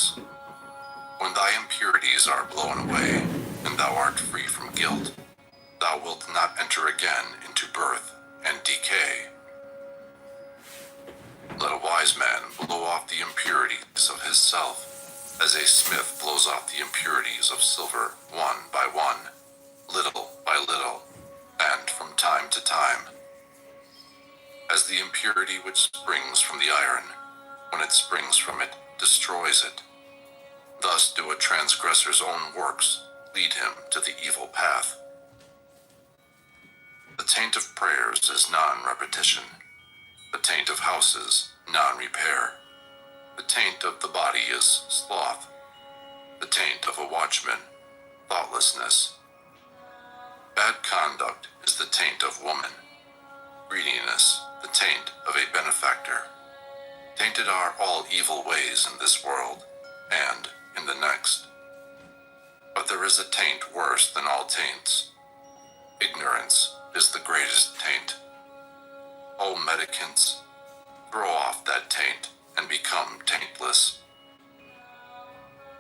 wise. When thy impurities are blown away, and thou art free from guilt, thou wilt not enter again into birth and decay. Let a wise man blow off the impurities of his self, as a smith blows off the impurities of silver one by one, little by little, and from time to time. As the impurity which springs from the iron, when it springs from it, destroys it, thus do a transgressor's own works lead him to the evil path. The taint of prayers is non-repetition. The taint of houses, non-repair. The taint of the body is sloth. The taint of a watchman, thoughtlessness. Bad conduct is the taint of woman. Greediness, the taint of a benefactor. Tainted are all evil ways in this world, and in the next. But there is a taint worse than all taints. Ignorance is the greatest taint. O mendicants, throw off that taint and become taintless.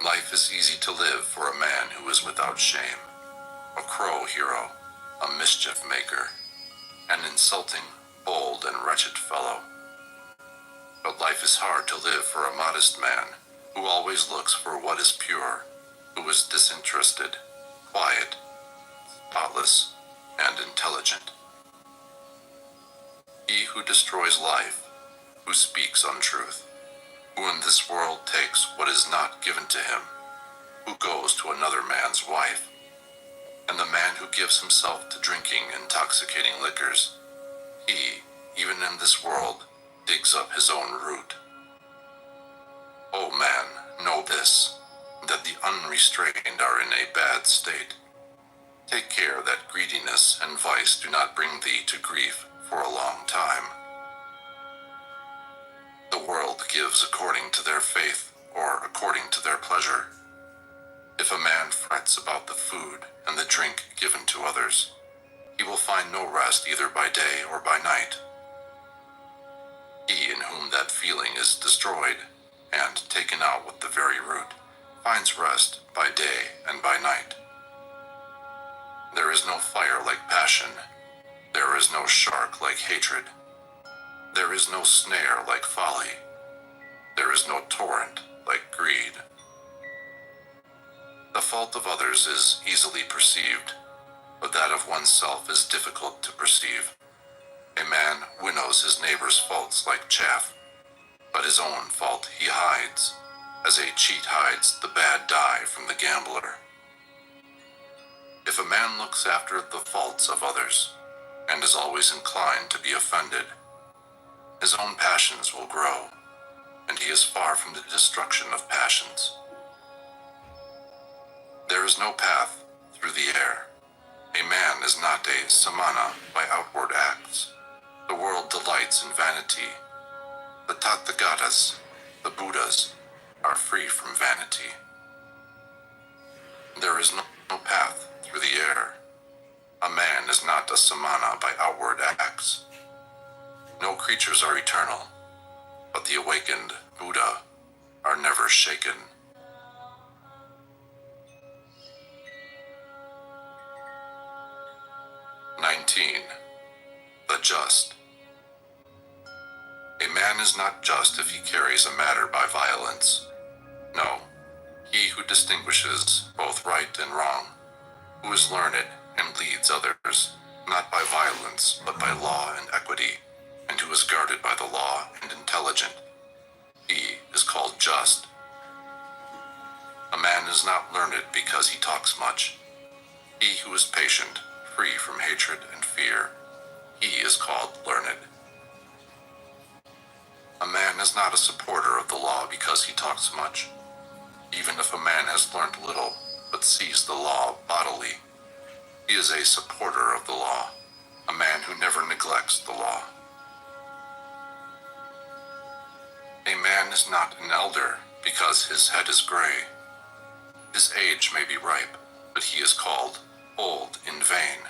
Life is easy to live for a man who is without shame, a crow hero, a mischief maker, an insulting, bold, and wretched fellow. But life is hard to live for a modest man who always looks for what is pure, who is disinterested, quiet, spotless, and intelligent. He who destroys life, who speaks untruth, who in this world takes what is not given to him, who goes to another man's wife, and the man who gives himself to drinking intoxicating liquors, he, even in this world, digs up his own root. O man, know this, that the unrestrained are in a bad state. Take care that greediness and vice do not bring thee to grief for a long time. The world gives according to their faith or according to their pleasure. If a man frets about the food and the drink given to others, he will find no rest either by day or by night. He in whom that feeling is destroyed and taken out with the very root finds rest by day and by night. There is no fire like passion. There is no shark like hatred. There is no snare like folly. There is no torrent like greed. The fault of others is easily perceived, but that of oneself is difficult to perceive. A man winnows his neighbor's faults like chaff, but his own fault he hides, as a cheat hides the bad die from the gambler. If a man looks after the faults of others, and is always inclined to be offended, his own passions will grow, and he is far from the destruction of passions. There is no path through the air. A man is not a samana by outward acts. The world delights in vanity. The Tathagatas, the Buddhas, are free from vanity. There is no path through the air. A man is not a samana by outward acts. No creatures are eternal, but the awakened Buddha are never shaken. 19. The just. A man is not just if he carries a matter by violence. No, he who distinguishes both right and wrong, who is learned and leads others, not by violence, but by law and equity, and who is guarded by the law and intelligent, he is called just. A man is not learned because he talks much. He who is patient, free from hatred and fear, he is called learned. A man is not a supporter of the law because he talks much. Even if a man has learnt little, but sees the law bodily, he is a supporter of the law, a man who never neglects the law. A man is not an elder because his head is gray. His age may be ripe, but he is called old in vain.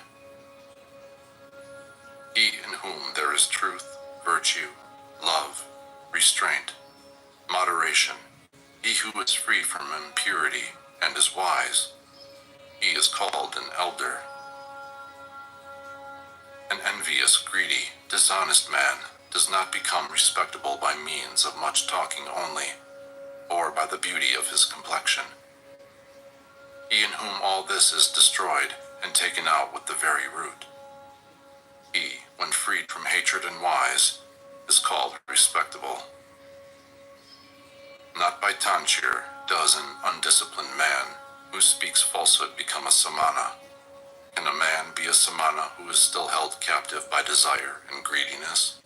He in whom there is truth, virtue, love, restraint, moderation, he who is is free from impurity and is wise, he is called an elder. An envious, greedy, dishonest man does not become respectable by means of much talking only, or by the beauty of his complexion. He in whom all this is destroyed and taken out with the very root. He, when freed from hatred and wise, is called respectable. Not by tonsure does an undisciplined man who speaks falsehood become a samana. Can a man be a samana who is still held captive by desire and greediness?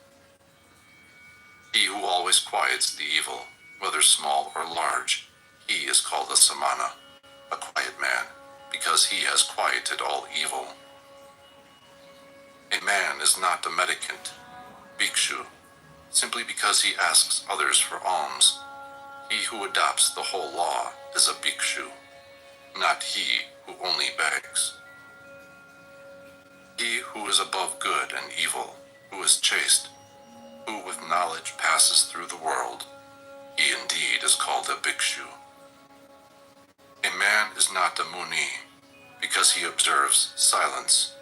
He who always quiets the evil, whether small or large, he is called a samana, a quiet man, because he has quieted all evil. A man is not a mendicant, bhikshu, simply because he asks others for alms. He who adopts the whole law is a bhikshu, not he who only begs. He who is above good and evil, who is chaste, who with knowledge passes through the world, he indeed is called a bhikshu. A man is not a muni, because he observes silence,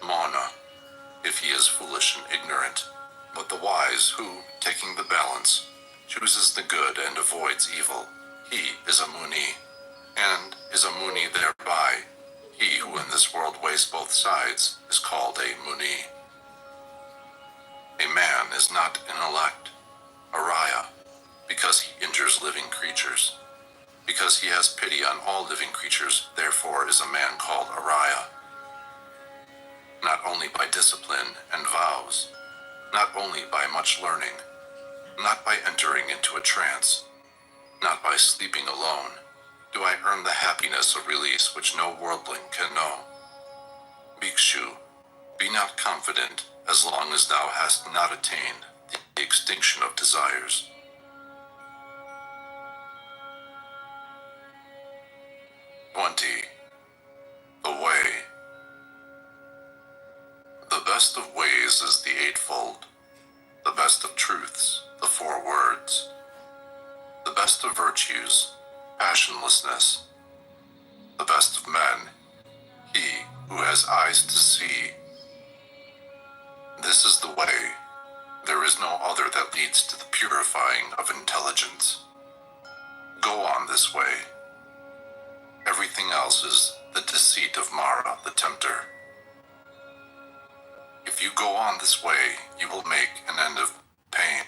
mauna, if he is foolish and ignorant, but the wise who, taking the balance, chooses the good and avoids evil, he is a muni, and is a muni thereby. He who in this world weighs both sides is called a muni. A man is not an elect, araya, because he injures living creatures. Because he has pity on all living creatures, therefore is a man called araya. Not only by discipline and vows, not only by much learning, not by entering into a trance, not by sleeping alone, do I earn the happiness of release which no worldling can know. Bhikshu, be not confident as long as thou hast not attained the extinction of desires. The way. The best of ways is the eightfold, the best of truths, the 4 words, the best of virtues, passionlessness, the best of men, he who has eyes to see. This is the way. There is no other that leads to the purifying of intelligence. Go on this way. Everything else is the deceit of Mara, the tempter. If you go on this way, you will make an end of pain.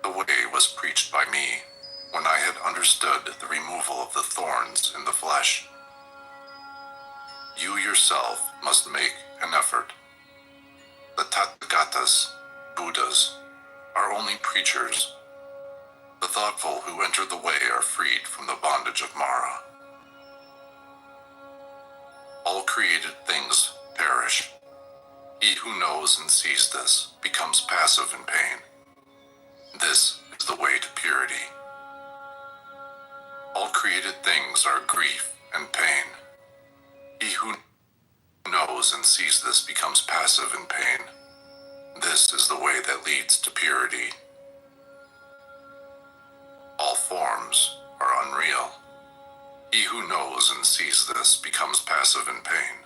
The way was preached by me when I had understood the removal of the thorns in the flesh. You yourself must make an effort. The Tathagatas, Buddhas, are only preachers. The thoughtful who enter the way are freed from the bondage of Mara. All created things perish. He who knows and sees this becomes passive in pain. This is the way to purity. All created things are grief and pain. He who knows and sees this becomes passive in pain. This is the way that leads to purity. All forms are unreal. He who knows and sees this becomes passive in pain.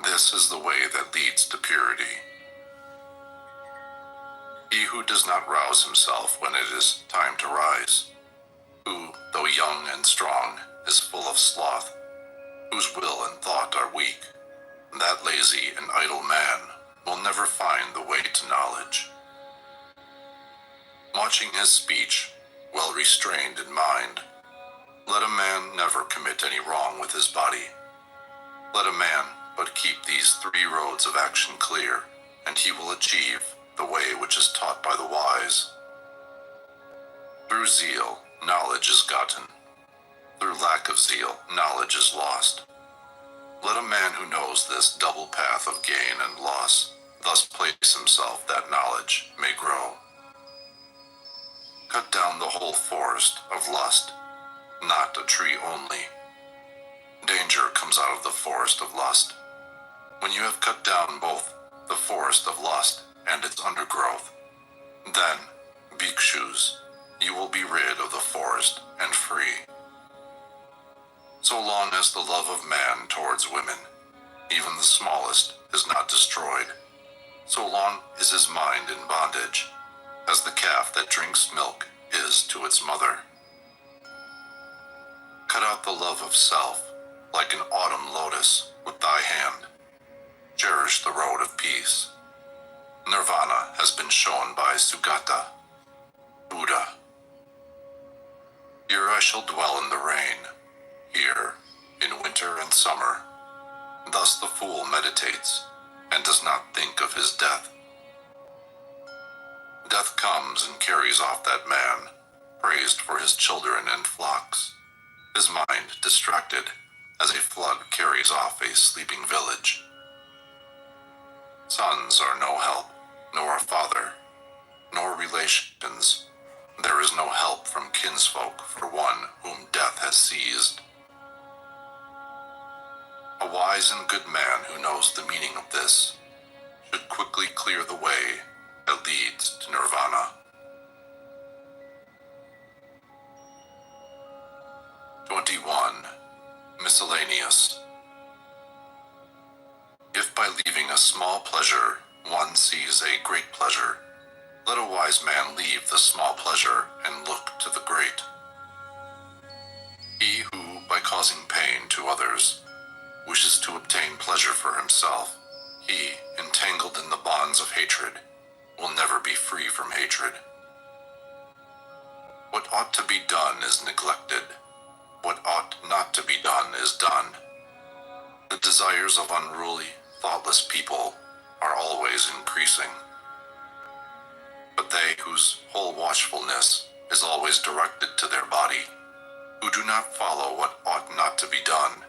This is the way that leads to purity. He who does not rouse himself when it is time to rise, who, though young and strong, is full of sloth, whose will and thought are weak, that lazy and idle man will never find the way to knowledge. Watching his speech, well restrained in mind, let a man never commit any wrong with his body. Let a man but keep these 3 roads of action clear, and he will achieve the way which is taught by the wise. Through zeal, knowledge is gotten. Through lack of zeal, knowledge is lost. Let a man who knows this double path of gain and loss thus place himself that knowledge may grow. Cut down the whole forest of lust, not a tree only. Danger comes out of the forest of lust. When you have cut down both the forest of lust and its undergrowth, then, bhikshus, you will be rid of the forest and free. So long as the love of man towards women, even the smallest, is not destroyed, so long is his mind in bondage, as the calf that drinks milk is to its mother. Cut out the love of self, like an autumn lotus, with thy hand. Cherish the road of peace. Nirvana has been shown by Sugata, Buddha. Here I shall dwell in the rain, here, in winter and summer. Thus the fool meditates, and does not think of his death. Death comes and carries off that man, praised for his children and flocks, his mind distracted, as a flood carries off a sleeping village. Sons are no help, nor a father, nor relations. There is no help from kinsfolk for one whom death has seized. A wise and good man who knows the meaning of this should quickly clear the way that leads to nirvana. 21. Miscellaneous. If by leaving a small pleasure one sees a great pleasure, let a wise man leave the small pleasure and look to the great. He who, by causing pain to others, wishes to obtain pleasure for himself, he, entangled in the bonds of hatred, will never be free from hatred. What ought to be done is neglected. What ought not to be done is done. The desires of unruly, thoughtless people are always increasing. But they whose whole watchfulness is always directed to their body, who do not follow what ought not to be done,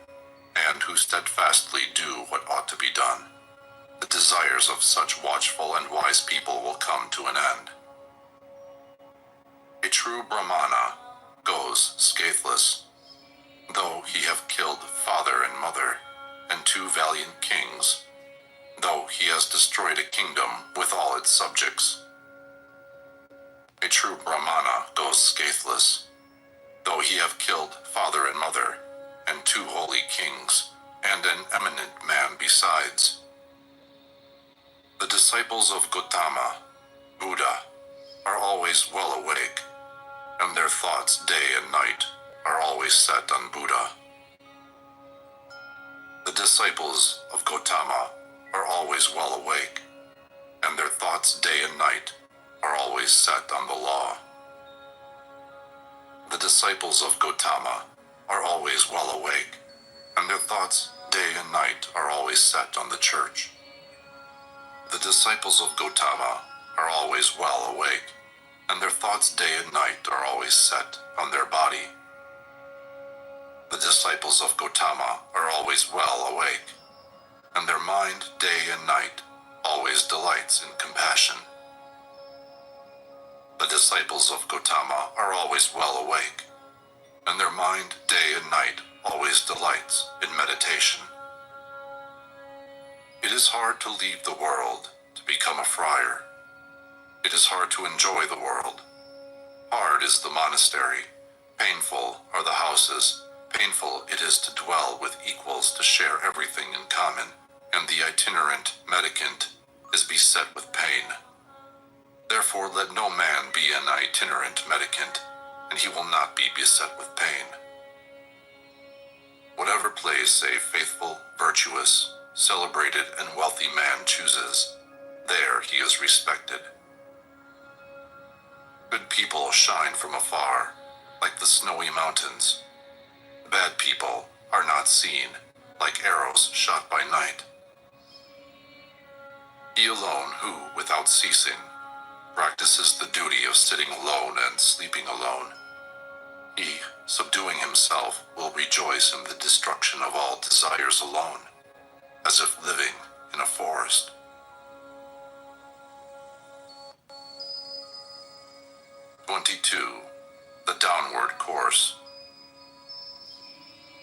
and who steadfastly do what ought to be done, the desires of such watchful and wise people will come to an end. A true Brahmana goes scatheless, though he have killed father and mother, and 2 valiant kings, though he has destroyed a kingdom with all its subjects. A true Brahmana goes scatheless, though he have killed father and mother, and 2 holy kings, and an eminent man besides. The disciples of Gautama, Buddha, are always well awake, and their thoughts day and night are always set on Buddha. The disciples of Gautama are always well awake, and their thoughts day and night are always set on the law. The disciples of Gautama are always well awake, and their thoughts day and night are always set on the church. The disciples of Gautama are always well awake, and their thoughts day and night are always set on their body. The disciples of Gautama are always well awake, and their mind day and night always delights in compassion. The disciples of Gautama are always well awake, and their mind day and night always delights in meditation. It is hard to leave the world to become a friar. It is hard to enjoy the world. Hard is the monastery, painful are the houses, painful it is to dwell with equals to share everything in common, and the itinerant mendicant is beset with pain. Therefore let no man be an itinerant mendicant, and he will not be beset with pain. Whatever place a faithful, virtuous, celebrated, and wealthy man chooses, there he is respected. Good people shine from afar, like the snowy mountains. Bad people are not seen, like arrows shot by night. He alone who, without ceasing, practices the duty of sitting alone and sleeping alone, he, subduing himself, will rejoice in the destruction of all desires alone, as if living in a forest. The downward course.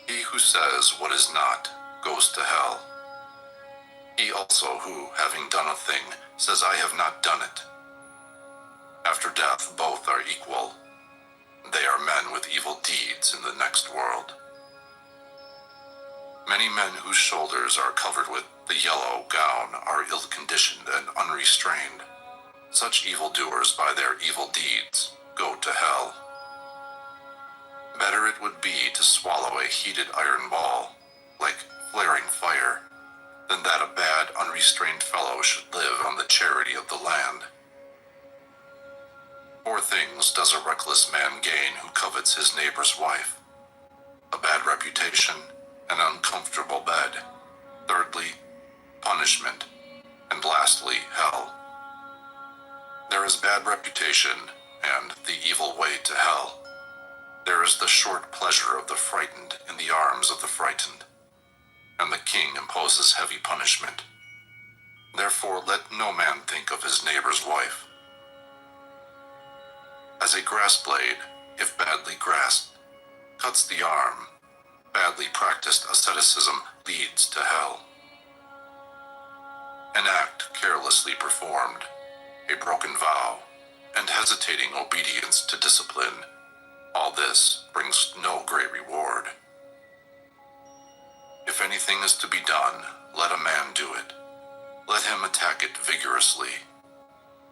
He who says what is not goes to hell. He also who, having done a thing, says I have not done it. After death both are equal, They are men with evil deeds in the next world. Many men whose shoulders are covered with the yellow gown are ill-conditioned and unrestrained. Such evildoers by their evil deeds go to hell. Better it would be to swallow a heated iron ball, like flaring fire, than that a bad, unrestrained fellow should live on the charity of the land. Four things does a reckless man gain who covets his neighbor's wife: a bad reputation, an uncomfortable bed, thirdly, punishment, and lastly, hell. There is bad reputation and the evil way to hell. There is the short pleasure of the frightened in the arms of the frightened, and the king imposes heavy punishment. Therefore let no man think of his neighbor's wife. As a grass blade, if badly grasped, cuts the arm, badly practiced asceticism leads to hell. An act carelessly performed, a broken vow, and hesitating obedience to discipline, all this brings no great reward. If anything is to be done, let a man do it. Let him attack it vigorously.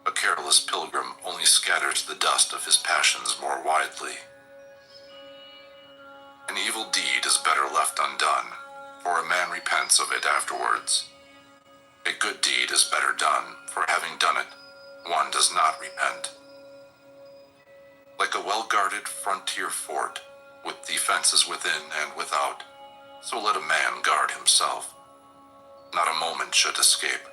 A careless pilgrim only scatters the dust of his passions more widely. An evil deed is better left undone, for a man repents of it afterwards. A good deed is better done, for having done it, one does not repent. Like a well-guarded frontier fort, with defenses within and without, so let a man guard himself. Not a moment should escape,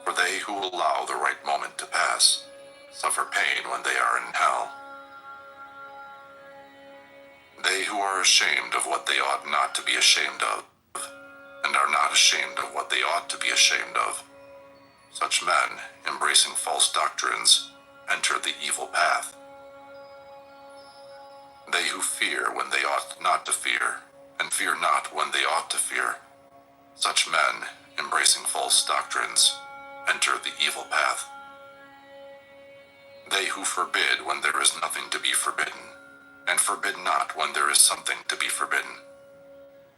for they who allow the right moment to pass suffer pain when they are in hell. They who are ashamed of what they ought not to be ashamed of, and are not ashamed of what they ought to be ashamed of, such men, embracing false doctrines, enter the evil path. They who fear when they ought not to fear, and fear not when they ought to fear, such men, embracing false doctrines, enter the evil path. They who forbid when there is nothing to be forbidden, and forbid not when there is something to be forbidden,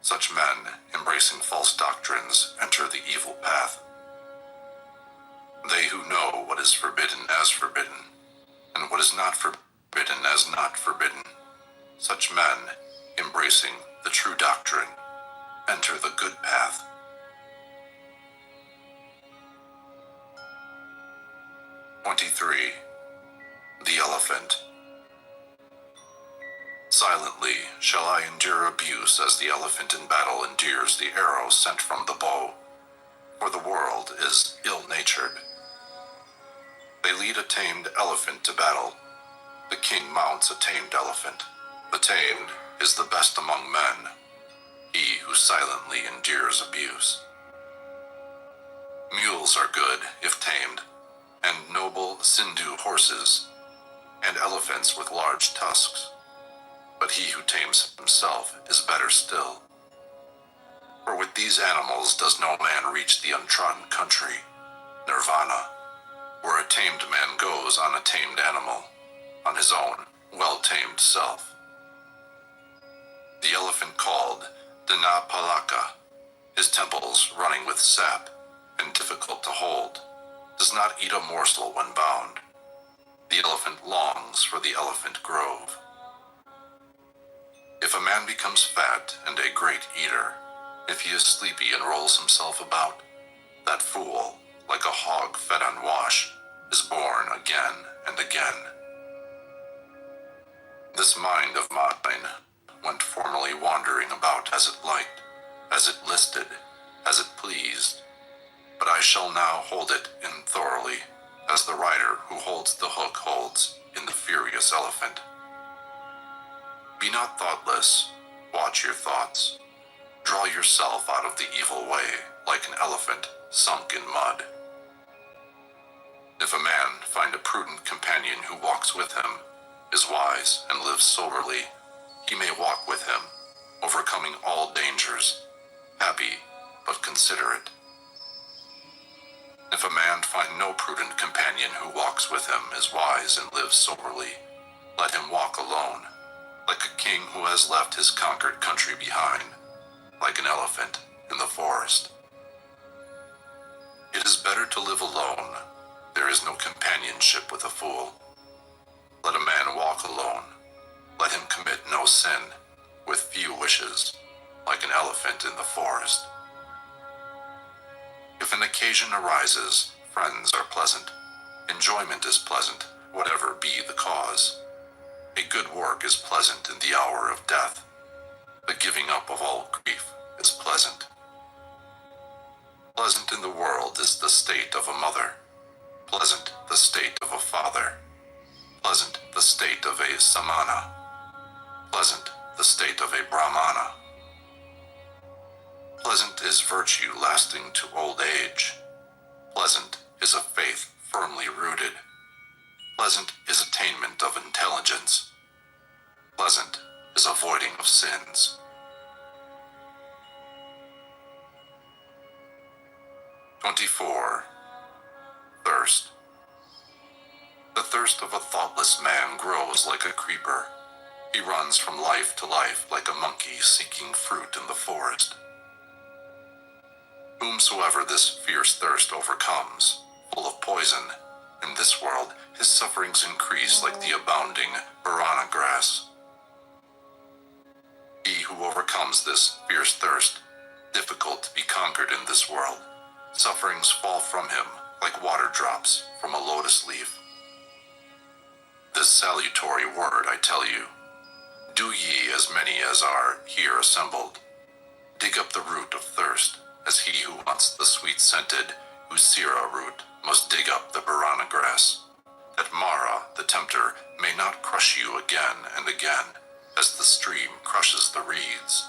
such men, embracing false doctrines, enter the evil path. They who know what is forbidden as forbidden, and what is not forbidden as not forbidden, such men, embracing the true doctrine, enter the good path. The elephant. Silently shall I endure abuse as the elephant in battle endures the arrow sent from the bow, for the world is ill-natured. They lead a tamed elephant to battle. The king mounts a tamed elephant. The tamed is the best among men, he who silently endures abuse. Mules are good if tamed, and noble Sindhu horses, and elephants with large tusks. But he who tames himself is better still. For with these animals does no man reach the untrodden country, nirvana, where a tamed man goes on a tamed animal, on his own well-tamed self. The elephant called Dinapalaka, his temples running with sap and difficult to hold, does not eat a morsel when bound. The elephant longs for the elephant grove. If a man becomes fat and a great eater, if he is sleepy and rolls himself about, that fool, like a hog fed on wash, is born again and again. This mind of mine went formerly wandering about as it liked, as it listed, as it pleased, but I shall now hold it in thoroughly, as the rider who holds the hook holds in the furious elephant. Be not thoughtless, watch your thoughts. Draw yourself out of the evil way, like an elephant sunk in mud. If a man find a prudent companion who walks with him, is wise and lives soberly, he may walk with him, overcoming all dangers, happy but considerate. If a man find no prudent companion who walks with him, is wise and lives soberly, let him walk alone, like a king who has left his conquered country behind, like an elephant in the forest. It is better to live alone. There is no companionship with a fool. Let a man walk alone. Let him commit no sin, with few wishes, like an elephant in the forest. If an occasion arises, friends are pleasant. Enjoyment is pleasant, whatever be the cause. A good work is pleasant in the hour of death. The giving up of all grief is pleasant. Pleasant in the world is the state of a mother. Pleasant the state of a father. Pleasant the state of a samana. Pleasant the state of a brahmana. Pleasant is virtue lasting to old age. Pleasant is a faith firmly rooted. Pleasant is attainment of intelligence. Pleasant is avoiding of sins. 24. Thirst. The thirst of a thoughtless man grows like a creeper. He runs from life to life like a monkey seeking fruit in the forest. Whomsoever this fierce thirst overcomes, full of poison, in this world his sufferings increase like the abounding piranha grass. He who overcomes this fierce thirst, difficult to be conquered in this world, sufferings fall from him like water drops from a lotus leaf. This salutary word I tell you, do ye as many as are here assembled. Dig up the root of thirst, as he who wants the sweet-scented Usira root must dig up the piranha grass, that Mara, the tempter, may not crush you again and again, as the stream crushes the reeds.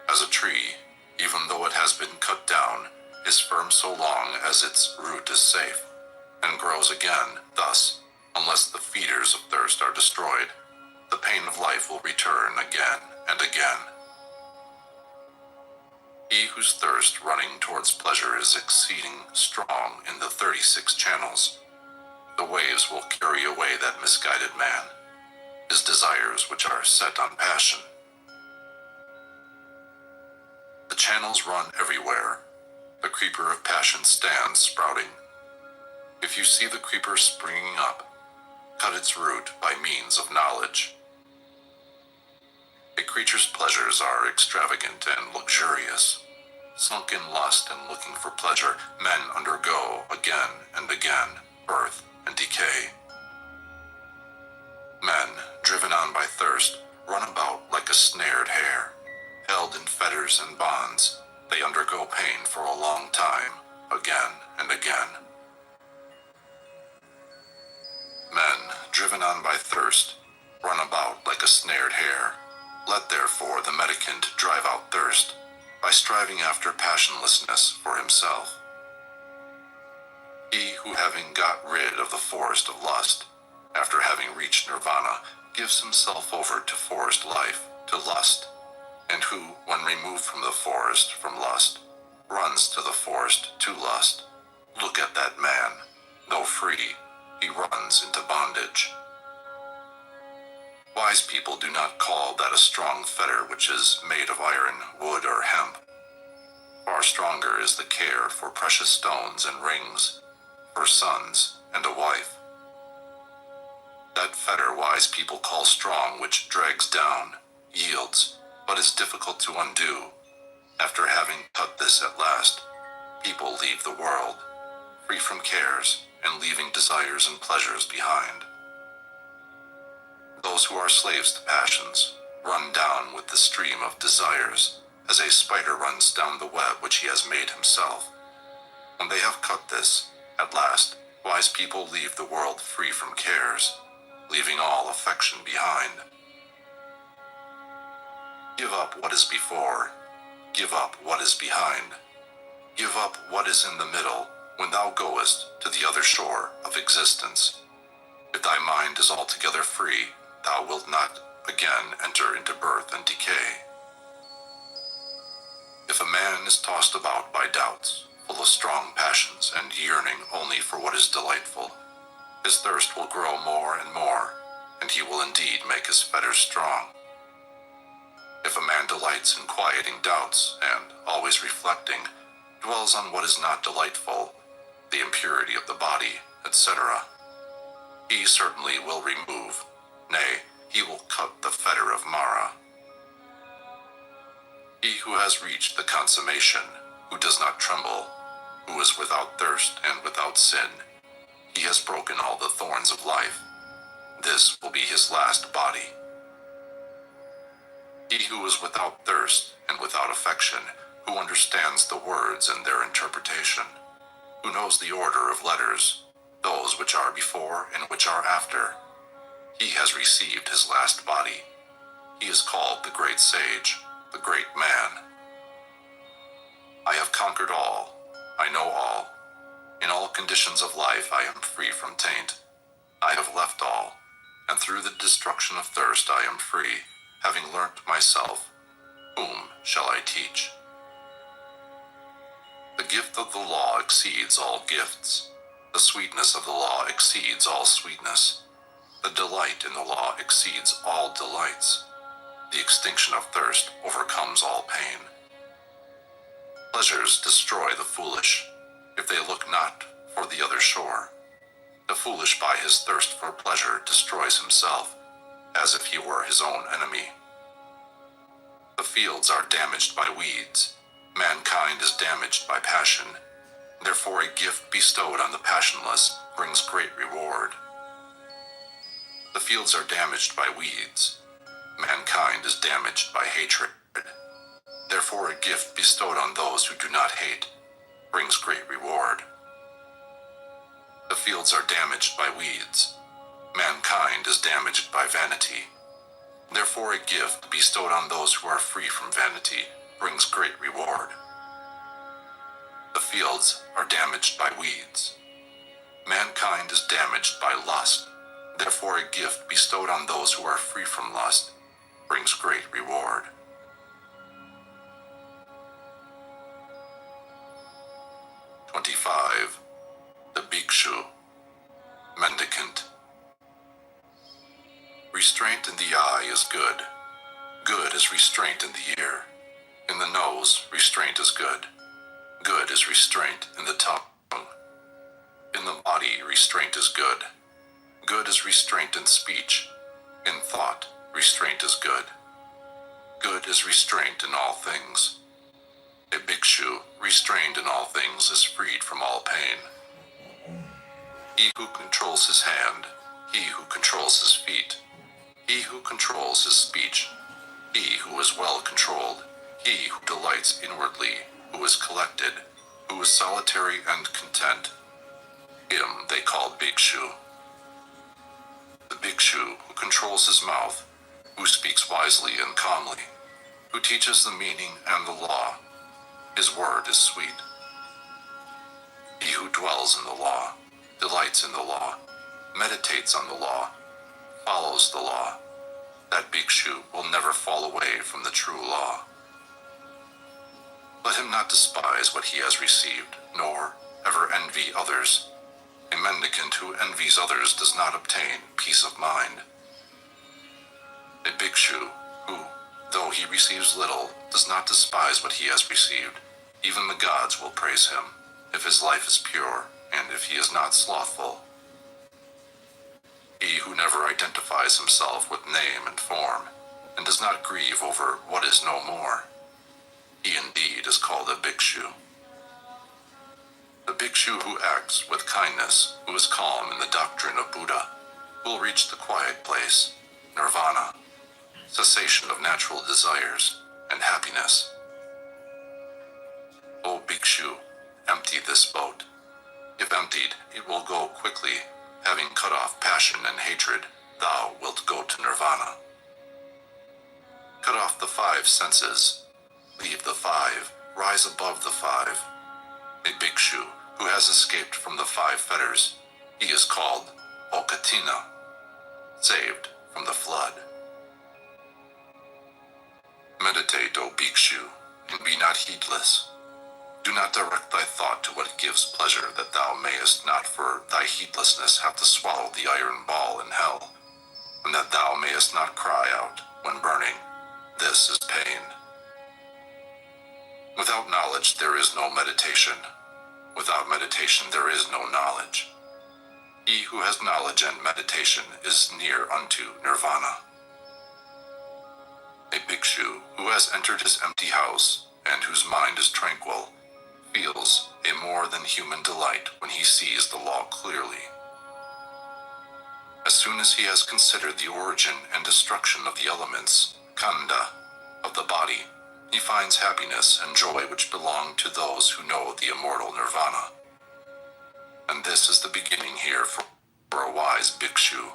As a tree, even though it has been cut down, is firm so long as its root is safe, and grows again, thus, unless the feeders of thirst are destroyed, the pain of life will return again and again. He whose thirst running towards pleasure is exceeding strong in the 36 channels, the waves will carry away that misguided man, his desires which are set on passion. The channels run everywhere. The creeper of passion stands sprouting. If you see the creeper springing up, cut its root by means of knowledge. A creature's pleasures are extravagant and luxurious. Sunk in lust and looking for pleasure, men undergo again and again birth and decay. Men, driven on by thirst, run about like a snared hare. Held in fetters and bonds, they undergo pain for a long time, again and again. Men, driven on by thirst, run about like a snared hare. Let therefore the mendicant drive out thirst, by striving after passionlessness for himself. He who, having got rid of the forest of lust, after having reached nirvana, gives himself over to forest life, to lust, and who, when removed from the forest from lust, runs to the forest to lust, look at that man. Though free, he runs into bondage. Wise people do not call that a strong fetter which is made of iron, wood, or hemp. Far stronger is the care for precious stones and rings, for sons and a wife. That fetter wise people call strong which drags down, yields, but is difficult to undo. After having cut this at last, people leave the world, free from cares, and leaving desires and pleasures behind. Those who are slaves to passions run down with the stream of desires, as a spider runs down the web which he has made himself. When they have cut this, at last, wise people leave the world free from cares, leaving all affection behind. Give up what is before, give up what is behind, give up what is in the middle, when thou goest to the other shore of existence. If thy mind is altogether free, thou wilt not again enter into birth and decay. If a man is tossed about by doubts, full of strong passions and yearning only for what is delightful, his thirst will grow more and more, and he will indeed make his fetters strong. If a man delights in quieting doubts, and, always reflecting, dwells on what is not delightful, the impurity of the body, etc., he certainly will remove, nay, he will cut the fetter of Mara. He who has reached the consummation, who does not tremble, who is without thirst and without sin, he has broken all the thorns of life. This will be his last body. He who is without thirst and without affection, who understands the words and their interpretation, who knows the order of letters, those which are before and which are after, he has received his last body. He is called the great sage, the great man. I have conquered all. I know all. In all conditions of life I am free from taint. I have left all, and through the destruction of thirst I am free, having learnt myself. Whom shall I teach? The gift of the law exceeds all gifts. The sweetness of the law exceeds all sweetness. The delight in the law exceeds all delights. The extinction of thirst overcomes all pain. Pleasures destroy the foolish, if they look not for the other shore. The foolish by his thirst for pleasure destroys himself, as if he were his own enemy. The fields are damaged by weeds. Mankind is damaged by passion. Therefore a gift bestowed on the passionless brings great reward. The fields are damaged by weeds. Mankind is damaged by hatred. Therefore a gift bestowed on those who do not hate brings great reward. The fields are damaged by weeds. Mankind is damaged by vanity. Therefore a gift bestowed on those who are free from vanity brings great reward. The fields are damaged by weeds. Mankind is damaged by lust. Therefore a gift bestowed on those who are free from lust brings great reward. The Bhikshu, mendicant. Restraint in the eye is good. Good is restraint in the ear. In the nose, restraint is good. Good is restraint in the tongue. In the body, restraint is good. Good is restraint in speech. In thought, restraint is good. Good is restraint in all things. A bhikshu, restrained in all things, is freed from all pain. He who controls his hand, he who controls his feet, he who controls his speech, he who is well controlled, he who delights inwardly, who is collected, who is solitary and content, him they call bhikshu. The bhikshu who controls his mouth, who speaks wisely and calmly, who teaches the meaning and the law, his word is sweet. He who dwells in the law, delights in the law, meditates on the law, follows the law, that bhikshu will never fall away from the true law. Let him not despise what he has received, nor ever envy others. A mendicant who envies others does not obtain peace of mind. A bhikshu who, though he receives little, does not despise what he has received, even the gods will praise him, if his life is pure, and if he is not slothful. He who never identifies himself with name and form, and does not grieve over what is no more, he indeed is called a bhikshu. The bhikshu who acts with kindness, who is calm in the doctrine of Buddha, will reach the quiet place, nirvana, cessation of natural desires, and happiness. O bhikshu, empty this boat. If emptied, it will go quickly. Having cut off passion and hatred, thou wilt go to nirvana. Cut off the 5 senses. Leave the 5, rise above the 5. A bhikshu who has escaped from the 5 fetters, he is called Okatina, saved from the flood. Meditate, O bhikshu, and be not heedless. Do not direct thy thought to what gives pleasure, that thou mayest not for thy heedlessness have to swallow the iron ball in hell, and that mayest not cry out when burning, this is pain. Without knowledge there is no meditation. Without meditation there is no knowledge. He who has knowledge and meditation is near unto nirvana. A bhikshu who has entered his empty house and whose mind is tranquil feels a more than human delight when he sees the law clearly. As soon as he has considered the origin and destruction of the elements, khanda, of the body, he finds happiness and joy which belong to those who know the immortal nirvana. And this is the beginning here for a wise bhikshu: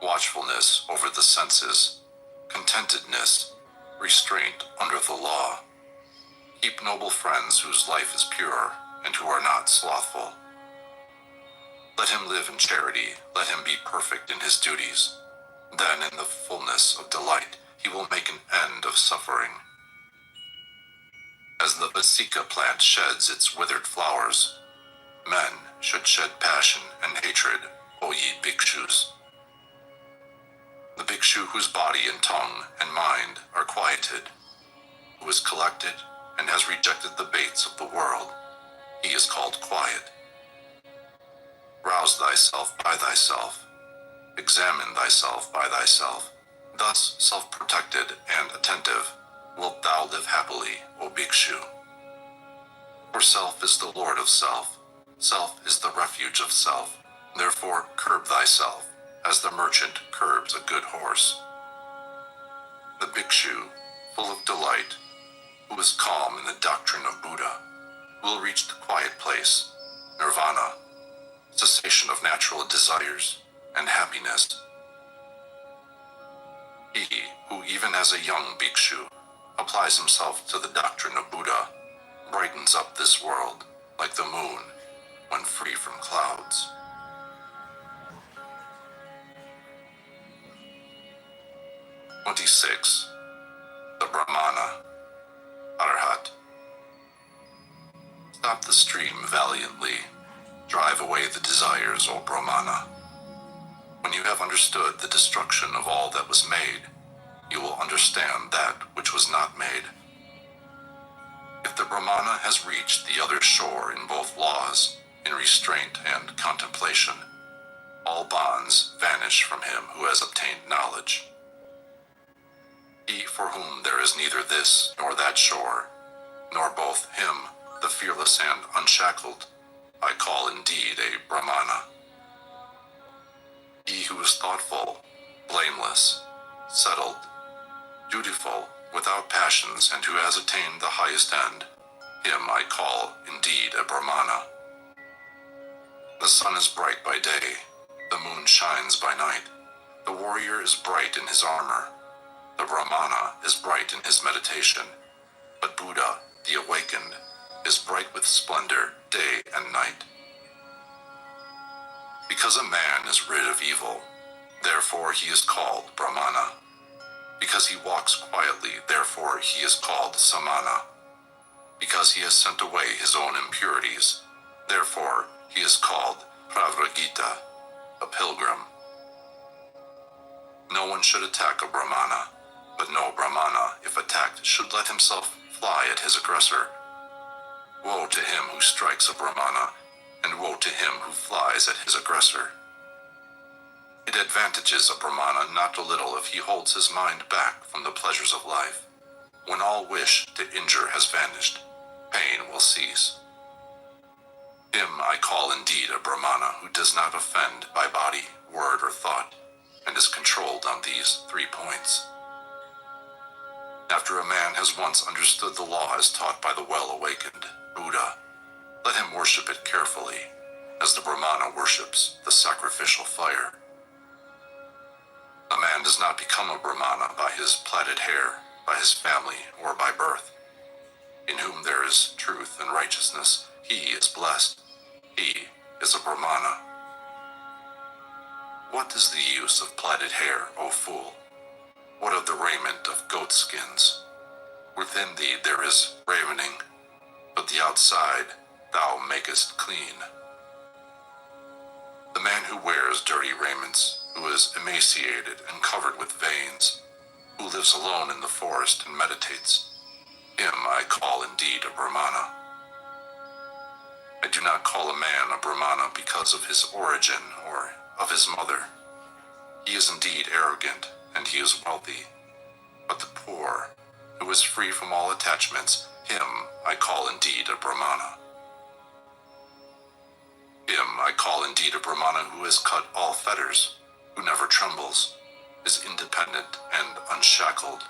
watchfulness over the senses, contentedness, restraint under the law. Keep noble friends whose life is pure and who are not slothful. Let him live in charity, let him be perfect in his duties. Then in the fullness of delight he will make an end of suffering. As the basika plant sheds its withered flowers, men should shed passion and hatred, O ye bhikshus. The bhikshu whose body and tongue and mind are quieted, who is collected and has rejected the baits of the world, he is called quiet. Rouse thyself by thyself, examine thyself by thyself. Thus, self-protected and attentive, wilt thou live happily, O bhikshu. For self is the lord of self. Self is the refuge of self. Therefore, curb thyself, as the merchant curbs a good horse. The bhikshu, full of delight, who is calm in the doctrine of Buddha, will reach the quiet place, nirvana, cessation of natural desires, and happiness. He who, even as a young bhikshu, applies himself to the doctrine of Buddha, brightens up this world like the moon when free from clouds. (26) The Brahmana, Arhat. Stop the stream valiantly. Drive away the desires, O Brahmana. When you have understood the destruction of all that was made, you will understand that which was not made. If the Brahmana has reached the other shore in both laws, in restraint and contemplation, all bonds vanish from him who has obtained knowledge. He for whom there is neither this nor that shore, nor both him, the fearless and unshackled, I call indeed a Brahmana. He who is thoughtful, blameless, settled, dutiful, without passions, and who has attained the highest end, him I call indeed a Brahmana. The sun is bright by day, the moon shines by night. The warrior is bright in his armor. The Brahmana is bright in his meditation. But Buddha, the awakened, is bright with splendor day and night. Because a man is rid of evil, therefore he is called Brahmana. Because he walks quietly, therefore he is called Samana. Because he has sent away his own impurities, therefore he is called Pravragita, a pilgrim. No one should attack a Brahmana, but no Brahmana, if attacked, should let himself fly at his aggressor. Woe to him who strikes a Brahmana, and woe to him who flies at his aggressor. It advantages a Brahmana not a little if he holds his mind back from the pleasures of life. When all wish to injure has vanished, pain will cease. Him I call indeed a Brahmana who does not offend by body, word, or thought, and is controlled on these 3 points. After a man has once understood the law as taught by the well-awakened Buddha, let him worship it carefully, as the Brahmana worships the sacrificial fire. A man does not become a Brahmana by his plaited hair, by his family, or by birth. In whom there is truth and righteousness, he is blessed. He is a Brahmana. What is the use of plaited hair, O fool? What of the raiment of goat skins? Within thee there is ravening, but the outside thou makest clean. The man who wears dirty raiments who is emaciated and covered with veins, who lives alone in the forest and meditates. Him I call indeed a Brahmana. I do not call a man a Brahmana because of his origin or of his mother. He is indeed arrogant and he is wealthy. But the poor, who is free from all attachments, him I call indeed a Brahmana. Him I call indeed a Brahmana who has cut all fetters, who never trembles, is independent and unshackled.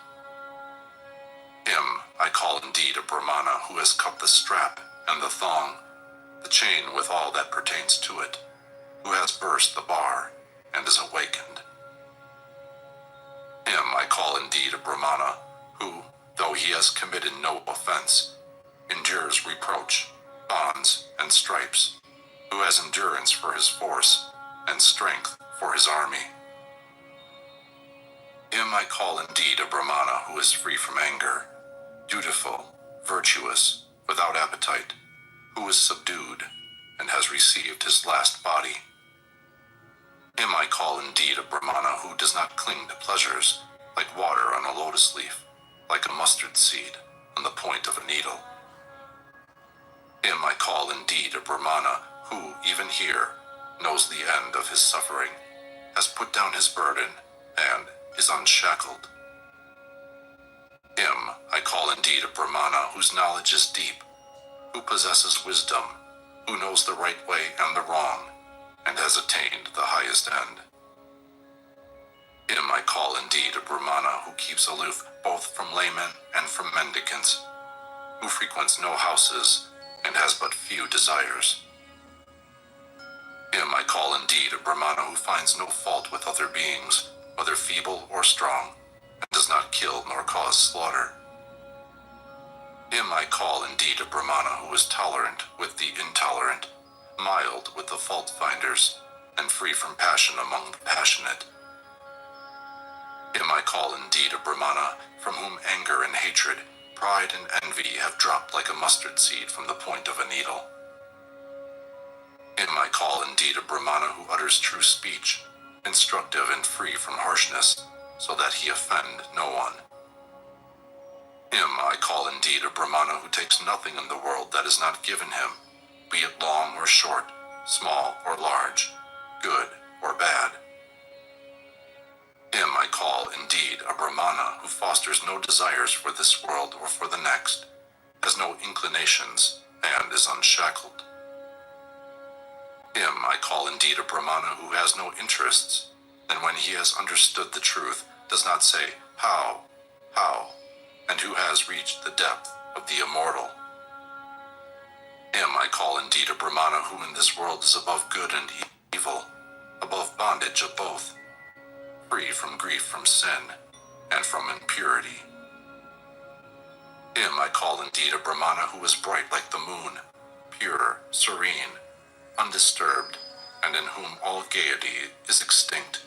Him I call indeed a Brahmana who has cut the strap and the thong, the chain with all that pertains to it, who has burst the bar and is awakened. Him I call indeed a Brahmana who, though he has committed no offense, endures reproach, bonds, and stripes, who has endurance for his force and strength for his army. Him I call indeed a Brahmana who is free from anger, dutiful, virtuous, without appetite, who is subdued and has received his last body. Him I call indeed a Brahmana who does not cling to pleasures, like water on a lotus leaf, like a mustard seed on the point of a needle. Him I call indeed a Brahmana who, even here, knows the end of his suffering, has put down his burden, and is unshackled. Him I call indeed a Brahmana whose knowledge is deep, who possesses wisdom, who knows the right way and the wrong, and has attained the highest end. Him I call indeed a Brahmana who keeps aloof both from laymen and from mendicants, who frequents no houses and has but few desires. Him I call indeed a Brahmana who finds no fault with other beings, whether feeble or strong, and does not kill nor cause slaughter. Him I call indeed a Brahmana who is tolerant with the intolerant, mild with the fault-finders, and free from passion among the passionate. Him I call indeed a Brahmana from whom anger and hatred, pride and envy have dropped like a mustard seed from the point of a needle. Him I call indeed a Brahmana who utters true speech, instructive and free from harshness, so that he offend no one. Him I call indeed a Brahmana who takes nothing in the world that is not given him, be it long or short, small or large, good or bad. Him I call indeed a Brahmana who fosters no desires for this world or for the next, has no inclinations, and is unshackled. Him I call indeed a Brahmana who has no interests, and when he has understood the truth, does not say, how, and who has reached the depth of the immortal. Him I call indeed a Brahmana who in this world is above good and evil, above bondage of both, free from grief from sin, and from impurity. Him I call indeed a Brahmana who is bright like the moon, pure, serene, undisturbed, and in whom all gaiety is extinct.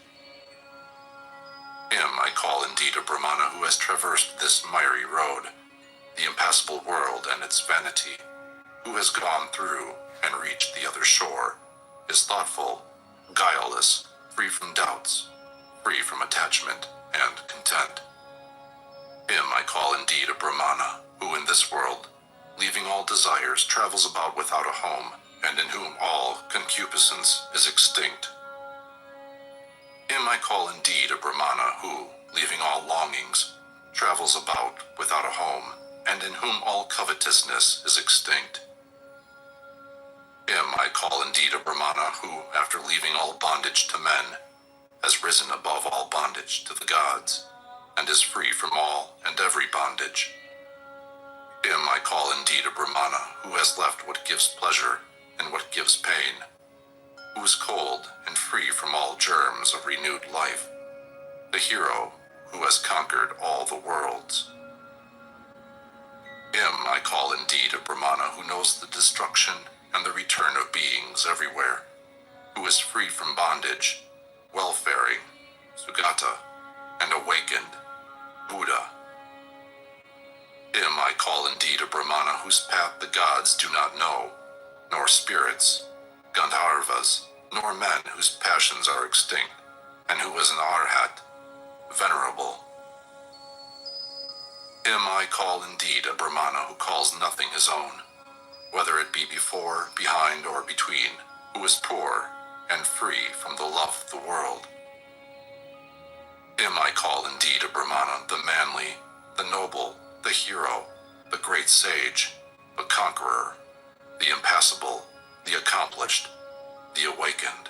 Him I call indeed a Brahmana who has traversed this miry road, the impassable world and its vanity, who has gone through and reached the other shore, is thoughtful, guileless, free from doubts, free from attachment, and content. Him I call indeed a Brahmana, who in this world, leaving all desires, travels about without a home, and in whom all concupiscence is extinct. Him I call indeed a Brahmana who, leaving all longings, travels about without a home, and in whom all covetousness is extinct. Him I call indeed a Brahmana who, after leaving all bondage to men, has risen above all bondage to the gods, and is free from all and every bondage. Him I call indeed a Brahmana who has left what gives pleasure and what gives pain, who is cold and free from all germs of renewed life, the hero who has conquered all the worlds. Him I call indeed a Brahmana who knows the destruction and the return of beings everywhere, who is free from bondage, welfaring, Sugata, and awakened, Buddha. Him I call indeed a Brahmana whose path the gods do not know, nor spirits, Gandharvas, nor men whose passions are extinct, and who is an arhat, venerable. Him I call indeed a Brahmana who calls nothing his own, whether it be before, behind, or between, who is poor and free from the love of the world. Him I call indeed a Brahmana, the manly, the noble, the hero, the great sage, the conqueror, the impassible, the accomplished, the awakened.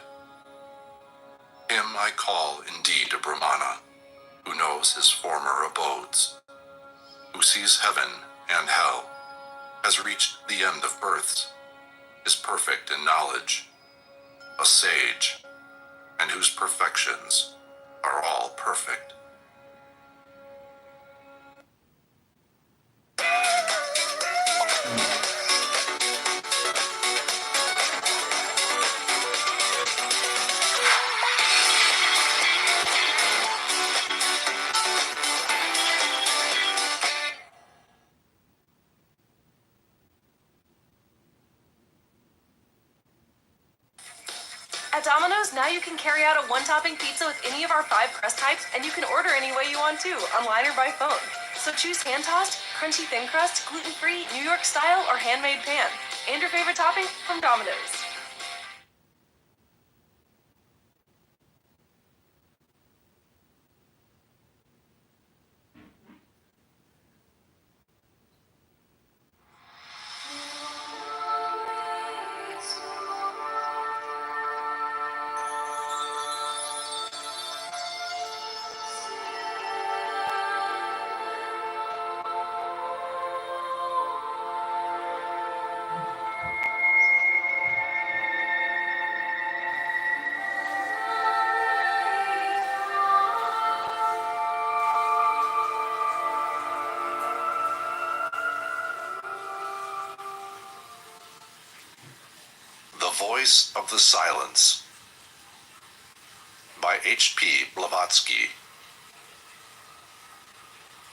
Him I call indeed a Brahmana, who knows his former abodes, who sees heaven and hell, has reached the end of births, is perfect in knowledge, a sage, and whose perfections are all perfect. At Domino's, now you can carry out a one-topping pizza with any of our 5 crust types, and you can order any way you want to, online or by phone. So choose hand-tossed, crunchy thin crust, gluten-free, New York style, or handmade pan. And your favorite topping from Domino's. The Voice of the Silence by H.P. Blavatsky.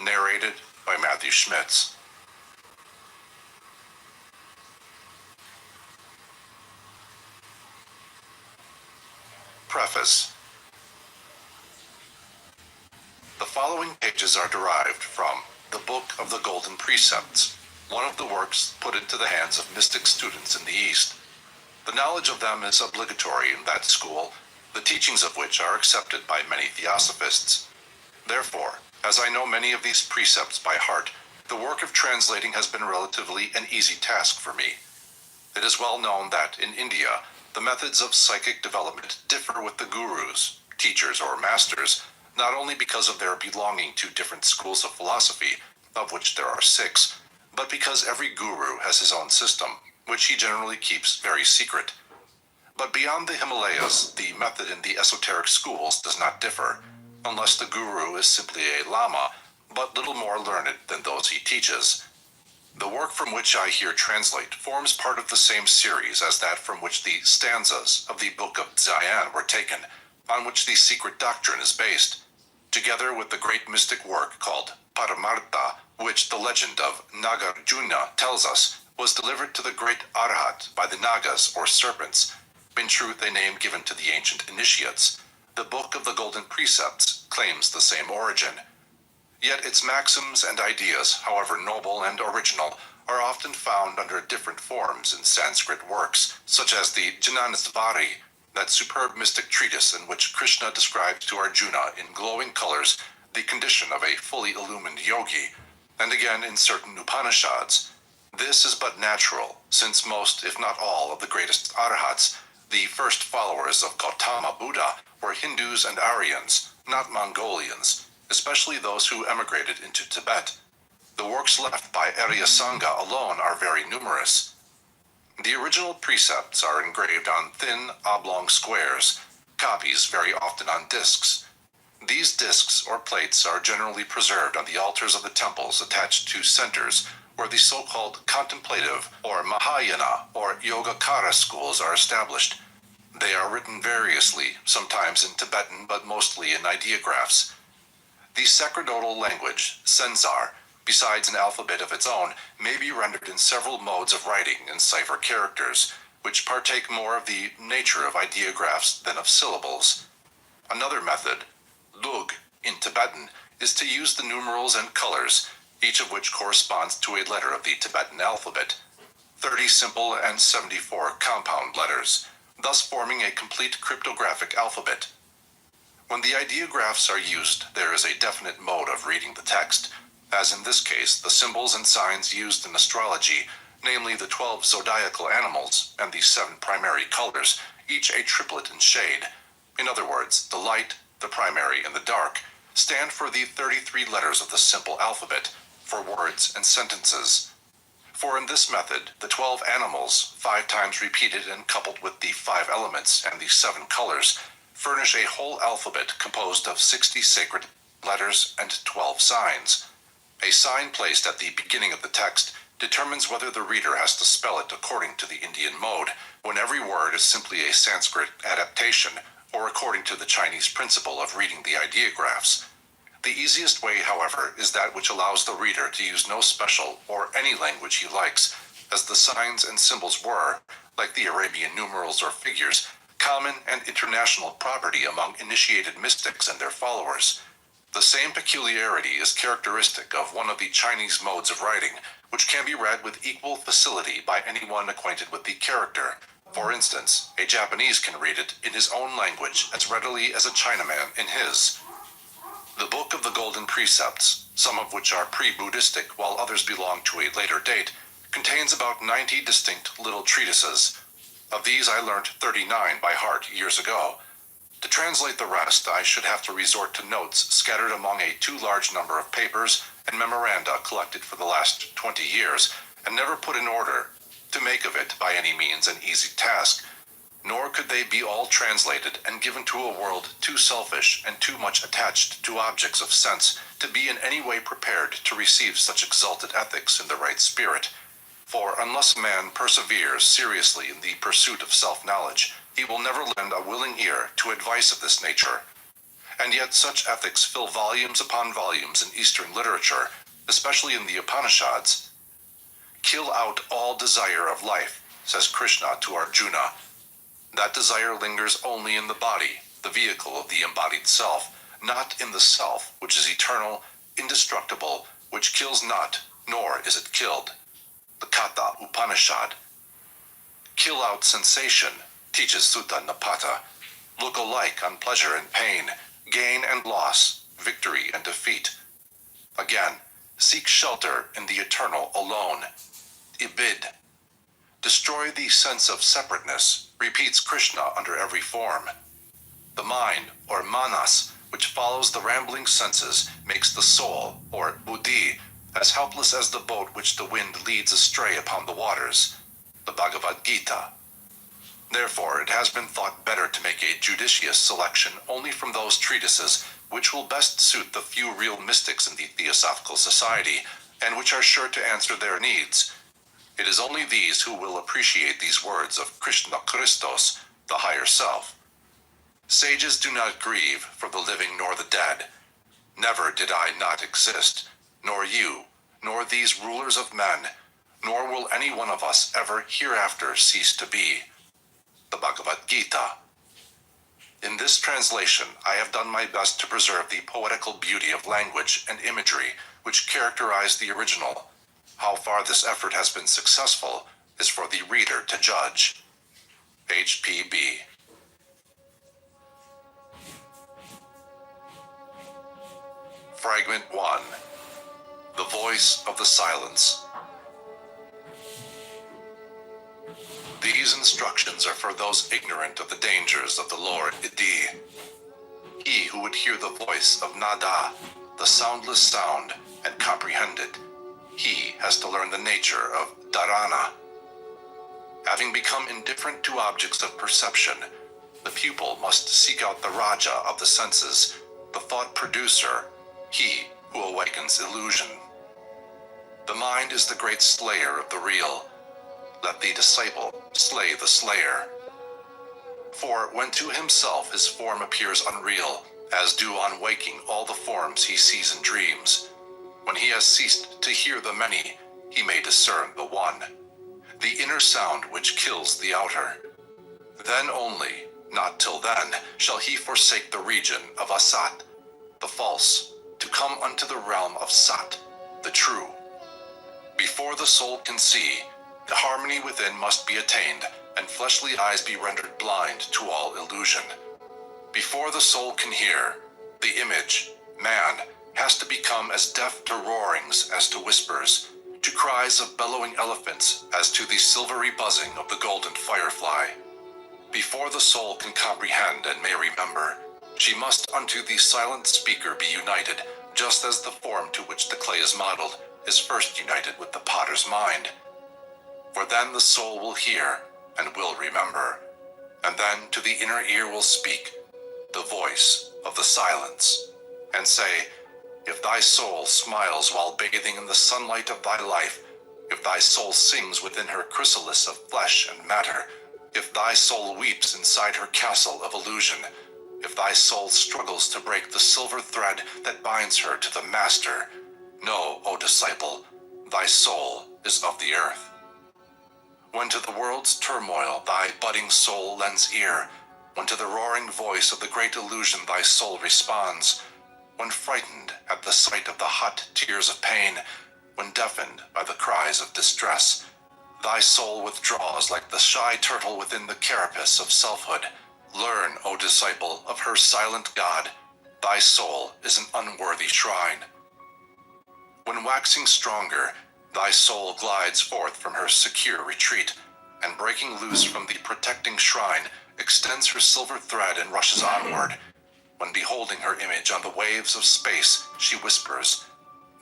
Narrated by Matthew Schmitz. Preface. The following pages are derived from the Book of the Golden Precepts, one of the works put into the hands of mystic students in the East. The knowledge of them is obligatory in that school, the teachings of which are accepted by many theosophists. Therefore, as I know many of these precepts by heart, the work of translating has been relatively an easy task for me. It is well known that in India, the methods of psychic development differ with the gurus, teachers, or masters, not only because of their belonging to different schools of philosophy, of which there are 6, but because every guru has his own system, which he generally keeps very secret. But beyond the Himalayas, the method in the esoteric schools does not differ, unless the guru is simply a lama, but little more learned than those he teaches. The work from which I here translate forms part of the same series as that from which the stanzas of the Book of Dzyan were taken, on which the secret doctrine is based, together with the great mystic work called Paramartha, which the legend of Nagarjuna tells us was delivered to the great Arhat by the Nagas or serpents, in truth a name given to the ancient initiates. The Book of the Golden Precepts claims the same origin. Yet its maxims and ideas, however noble and original, are often found under different forms in Sanskrit works, such as the Jnanasvari, that superb mystic treatise in which Krishna describes to Arjuna in glowing colors the condition of a fully illumined yogi, and again in certain Upanishads. This is but natural, since most, if not all, of the greatest arhats, the first followers of Gautama Buddha, were Hindus and Aryans, not Mongolians, especially those who emigrated into Tibet. The works left by Arya Sangha alone are very numerous. The original precepts are engraved on thin, oblong squares, copies very often on discs. These discs or plates are generally preserved on the altars of the temples attached to centers where the so-called contemplative or Mahayana or Yogacara schools are established. They are written variously, sometimes in Tibetan but mostly in ideographs. The sacerdotal language, Senzar, besides an alphabet of its own, may be rendered in several modes of writing in cipher characters, which partake more of the nature of ideographs than of syllables. Another method, lug in Tibetan, is to use the numerals and colors, each of which corresponds to a letter of the Tibetan alphabet, 30 simple and 74 compound letters, thus forming a complete cryptographic alphabet. When the ideographs are used, there is a definite mode of reading the text, as in this case the symbols and signs used in astrology, namely the 12 zodiacal animals and the 7 primary colors, each a triplet in shade. In other words, the light, the primary, and the dark stand for the 33 letters of the simple alphabet, for words and sentences. For in this method, the 12 animals, 5 times repeated and coupled with the 5 elements and the 7 colors, furnish a whole alphabet composed of 60 sacred letters and 12 signs. A sign placed at the beginning of the text determines whether the reader has to spell it according to the Indian mode, when every word is simply a Sanskrit adaptation, or according to the Chinese principle of reading the ideographs. The easiest way, however, is that which allows the reader to use no special or any language he likes, as the signs and symbols were, like the Arabian numerals or figures, common and international property among initiated mystics and their followers. The same peculiarity is characteristic of one of the Chinese modes of writing, which can be read with equal facility by anyone acquainted with the character. For instance, a Japanese can read it in his own language as readily as a Chinaman in his. The Book of the Golden Precepts, some of which are pre-Buddhistic while others belong to a later date, contains about 90 distinct little treatises. Of these I learnt 39 by heart years ago. To translate the rest, I should have to resort to notes scattered among a too large number of papers and memoranda collected for the last 20 years, and never put in order, to make of it by any means an easy task. Nor could they be all translated and given to a world too selfish and too much attached to objects of sense to be in any way prepared to receive such exalted ethics in the right spirit. For unless man perseveres seriously in the pursuit of self-knowledge, he will never lend a willing ear to advice of this nature. And yet such ethics fill volumes upon volumes in Eastern literature, especially in the Upanishads. Kill out all desire of life, says Krishna to Arjuna. That desire lingers only in the body, the vehicle of the embodied self, not in the self, which is eternal, indestructible, which kills not, nor is it killed. The Katha Upanishad. Kill out sensation, teaches Sutta Nipata. Look alike on pleasure and pain, gain and loss, victory and defeat. Again, seek shelter in the eternal alone. Ibid. Destroy the sense of separateness, repeats Krishna under every form. The mind, or manas, which follows the rambling senses, makes the soul, or buddhi, as helpless as the boat which the wind leads astray upon the waters. The Bhagavad Gita. Therefore, it has been thought better to make a judicious selection only from those treatises which will best suit the few real mystics in the Theosophical Society, and which are sure to answer their needs. It is only these who will appreciate these words of Krishna Christos, the higher self. Sages do not grieve for the living nor the dead. Never did I not exist, nor you, nor these rulers of men, nor will any one of us ever hereafter cease to be. The Bhagavad Gita. In this translation, I have done my best to preserve the poetical beauty of language and imagery which characterize the original. How far this effort has been successful is for the reader to judge. H.P.B. Fragment 1. The Voice of the Silence. These instructions are for those ignorant of the dangers of the Lord Idi. He who would hear the voice of Nada, the soundless sound, and comprehend it, he has to learn the nature of dharana. Having become indifferent to objects of perception, the pupil must seek out the Raja of the senses, the thought producer, he who awakens illusion. The mind is the great slayer of the real. Let the disciple slay the slayer. For when to himself his form appears unreal, as do on waking all the forms he sees in dreams, when he has ceased to hear the many, he may discern the one, the inner sound which kills the outer. Then only, Not till then shall he forsake the region of Asat, the false, to come unto the realm of Sat, the true. Before the soul can see, the harmony within must be attained, and fleshly eyes be rendered blind to all illusion. Before the soul can hear, the image, man, has to become as deaf to roarings as to whispers, to cries of bellowing elephants as to the silvery buzzing of the golden firefly. Before the soul can comprehend and may remember, she must unto the silent speaker be united, just as the form to which the clay is modeled is first united with the potter's mind. For then the soul will hear and will remember, and then to the inner ear will speak the voice of the silence, and say, if thy soul smiles while bathing in the sunlight of thy life, if thy soul sings within her chrysalis of flesh and matter, if thy soul weeps inside her castle of illusion, if thy soul struggles to break the silver thread that binds her to the master, know, O disciple, thy soul is of the earth. When to the world's turmoil thy budding soul lends ear, when to the roaring voice of the great illusion thy soul responds, when frightened at the sight of the hot tears of pain, when deafened by the cries of distress, thy soul withdraws like the shy turtle within the carapace of selfhood. Learn, O disciple, of her silent God, thy soul is an unworthy shrine. When waxing stronger, thy soul glides forth from her secure retreat, and breaking loose from the protecting shrine, extends her silver thread and rushes onward. When beholding her image on the waves of space, she whispers,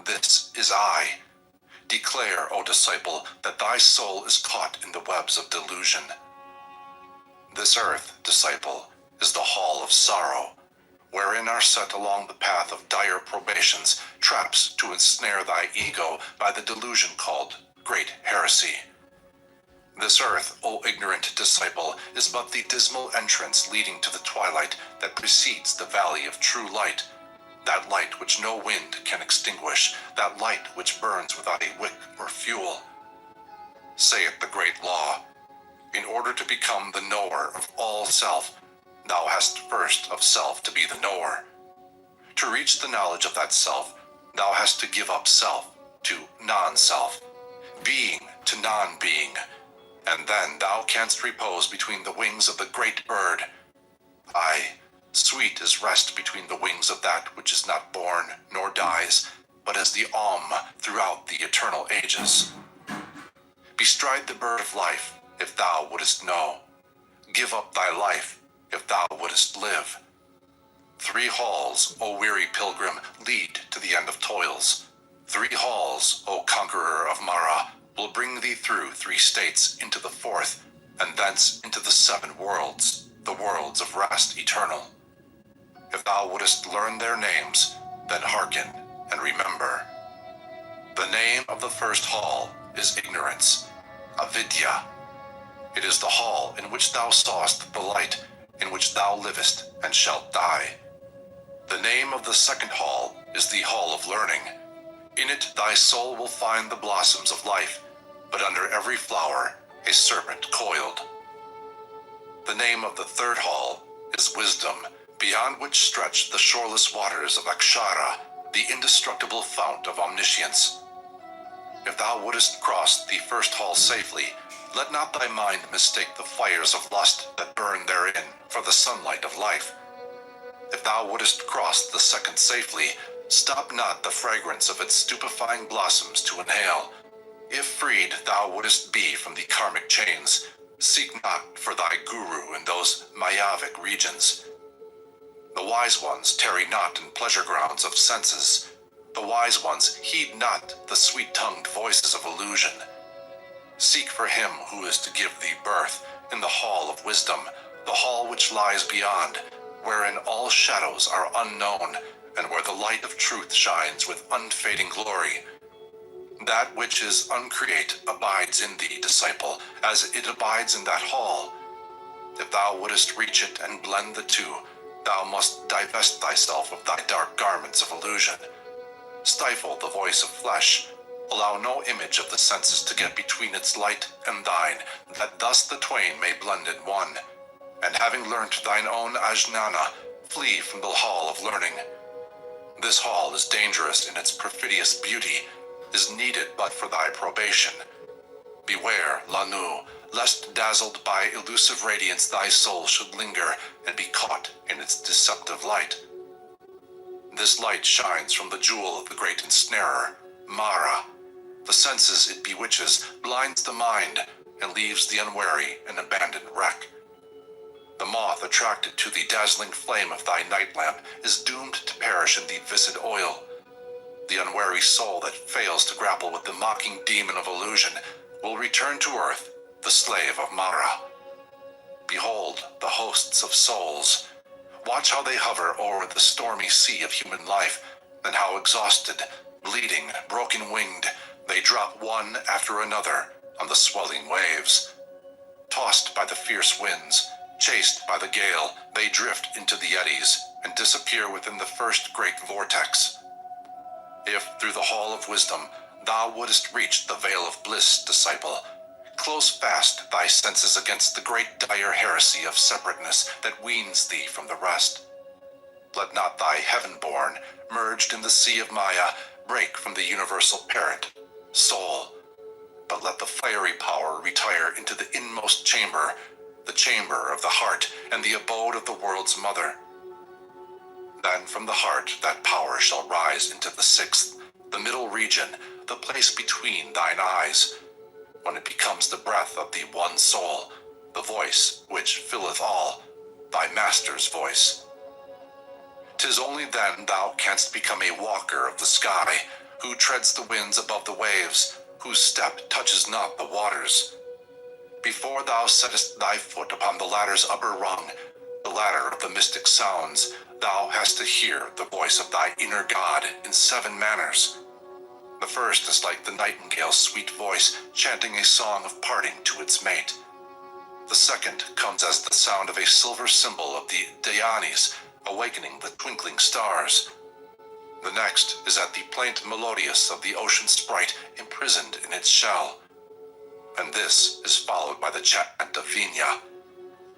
this is I. Declare, O disciple, that thy soul is caught in the webs of delusion. This earth, disciple, is the hall of sorrow, wherein are set along the path of dire probations traps to ensnare thy ego by the delusion called great heresy. This earth, O ignorant disciple, is but the dismal entrance leading to the twilight that precedes the valley of true light, that light which no wind can extinguish, that light which burns without a wick or fuel. Saith the great law, in order to become the knower of all self, thou hast first of self to be the knower. To reach the knowledge of that self, thou hast to give up self to non-self, being to non-being, and then thou canst repose between the wings of the great bird. Aye, sweet is rest between the wings of that which is not born nor dies, but as the throughout the eternal ages. Bestride the bird of life, if thou wouldest know. Give up thy life, if thou wouldest live. 3 halls, O weary pilgrim, lead to the end of toils. 3 halls, O conqueror of Mara, will bring thee through 3 states into the 4th, and thence into the 7 worlds, the worlds of rest eternal. If thou wouldest learn their names, then hearken and remember. The name of the first hall is ignorance, avidya. It is the hall in which thou sawest the light, in which thou livest and shalt die. The name of the second hall is the hall of learning. In it thy soul will find the blossoms of life, but under every flower a serpent coiled. The name of the third hall is wisdom, beyond which stretch the shoreless waters of Akshara, the indestructible fount of omniscience. If thou wouldest cross the first hall safely, let not thy mind mistake the fires of lust that burn therein for the sunlight of life. If thou wouldest cross the second safely, stop not the fragrance of its stupefying blossoms to inhale. If freed thou wouldest be from the karmic chains, seek not for thy guru in those Mayavic regions. The wise ones tarry not in pleasure grounds of senses. The wise ones heed not the sweet-tongued voices of illusion. Seek for him who is to give thee birth in the hall of wisdom, the hall which lies beyond, wherein all shadows are unknown, and where the light of truth shines with unfading glory. That which is uncreate abides in thee, disciple, as it abides in that hall. If thou wouldest reach it and blend the two, thou must divest thyself of thy dark garments of illusion. Stifle the voice of flesh. Allow no image of the senses to get between its light and thine, that thus the twain may blend in one. and having learnt thine own Ajnana, flee from the hall of learning. This hall is dangerous in its perfidious beauty, is needed but for thy probation. Beware, Lanu, lest dazzled by elusive radiance thy soul should linger and be caught in its deceptive light. This light shines from the jewel of the great ensnarer, Mara. The senses it bewitches, blinds the mind, and leaves the unwary an abandoned wreck. The moth attracted to the dazzling flame of thy night lamp is doomed to perish in the viscid oil. The unwary soul that fails to grapple with the mocking demon of illusion will return to earth, the slave of Mara. Behold the hosts of souls. Watch how they hover over the stormy sea of human life, and how exhausted, bleeding, broken-winged, they drop one after another on the swelling waves. Tossed by the fierce winds, chased by the gale, they drift into the eddies and disappear within the first great vortex. If through the hall of wisdom thou wouldest reach the veil of bliss, disciple, close fast thy senses against the great dire heresy of separateness that weans thee from the rest. Let not thy heaven-born, merged in the sea of Maya, break from the universal parent, soul, but let the fiery power retire into the inmost chamber, the chamber of the heart and the abode of the world's mother. Then from the heart that power shall rise into the sixth, the middle region, the place between thine eyes, when it becomes the breath of the one soul, the voice which filleth all, thy master's voice. 'Tis only then thou canst become a walker of the sky, who treads the winds above the waves, whose step touches not the waters. Before thou settest thy foot upon the ladder's upper rung, the ladder of the mystic sounds, thou hast to hear the voice of thy inner God in 7 manners. The first is like the nightingale's sweet voice chanting a song of parting to its mate. The second comes as the sound of a silver cymbal of the Dhyanis, awakening the twinkling stars. The next is at the plaint melodious of the ocean sprite imprisoned in its shell. And this is followed by the chant of Vinya.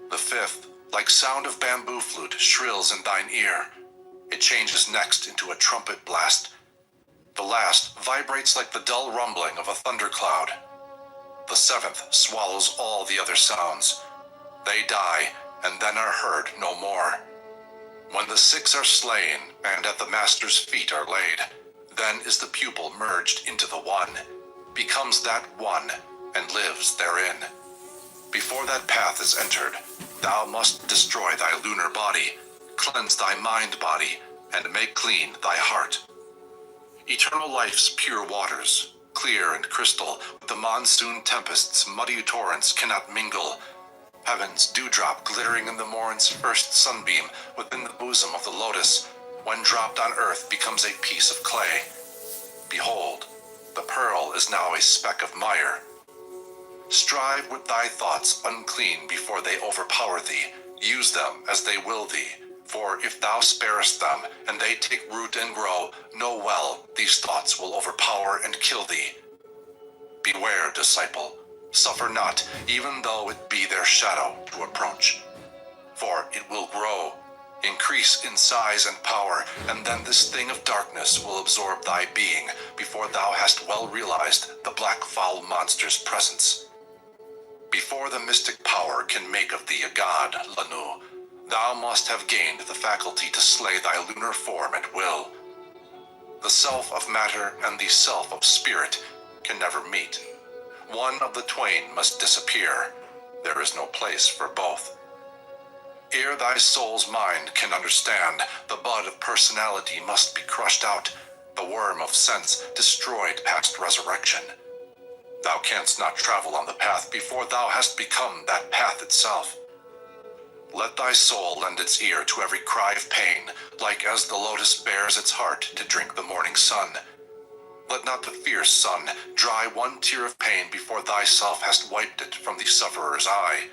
The fifth, like sound of bamboo flute, shrills in thine ear. It changes next into a trumpet blast. The last vibrates like the dull rumbling of a thundercloud. The seventh swallows all the other sounds. They die, and then are heard no more. When the 6 are slain, and at the master's feet are laid, then is the pupil merged into the one, becomes that one, and lives therein. Before that path is entered, thou must destroy thy lunar body, cleanse thy mind-body, and make clean thy heart. Eternal life's pure waters, clear and crystal, with the monsoon tempest's muddy torrents cannot mingle. Heaven's dewdrop glittering in the morn's first sunbeam within the bosom of the lotus, when dropped on earth becomes a piece of clay. Behold, the pearl is now a speck of mire. Strive with thy thoughts unclean before they overpower thee. Use them as they will thee. For if thou sparest them, and they take root and grow, know well these thoughts will overpower and kill thee. Beware, disciple. Suffer not, even though it be their shadow, to approach. For it will grow, increase in size and power, and then this thing of darkness will absorb thy being before thou hast well realized the black foul monster's presence. Before the mystic power can make of thee a god, Lanu, thou must have gained the faculty to slay thy lunar form at will. The self of matter and the self of spirit can never meet. One of the twain must disappear. There is no place for both. Ere thy soul's mind can understand, the bud of personality must be crushed out, the worm of sense destroyed past resurrection. Thou canst not travel on the path before thou hast become that path itself. Let thy soul lend its ear to every cry of pain, like as the lotus bears its heart to drink the morning sun. Let not the fierce sun dry one tear of pain before thyself hast wiped it from the sufferer's eye.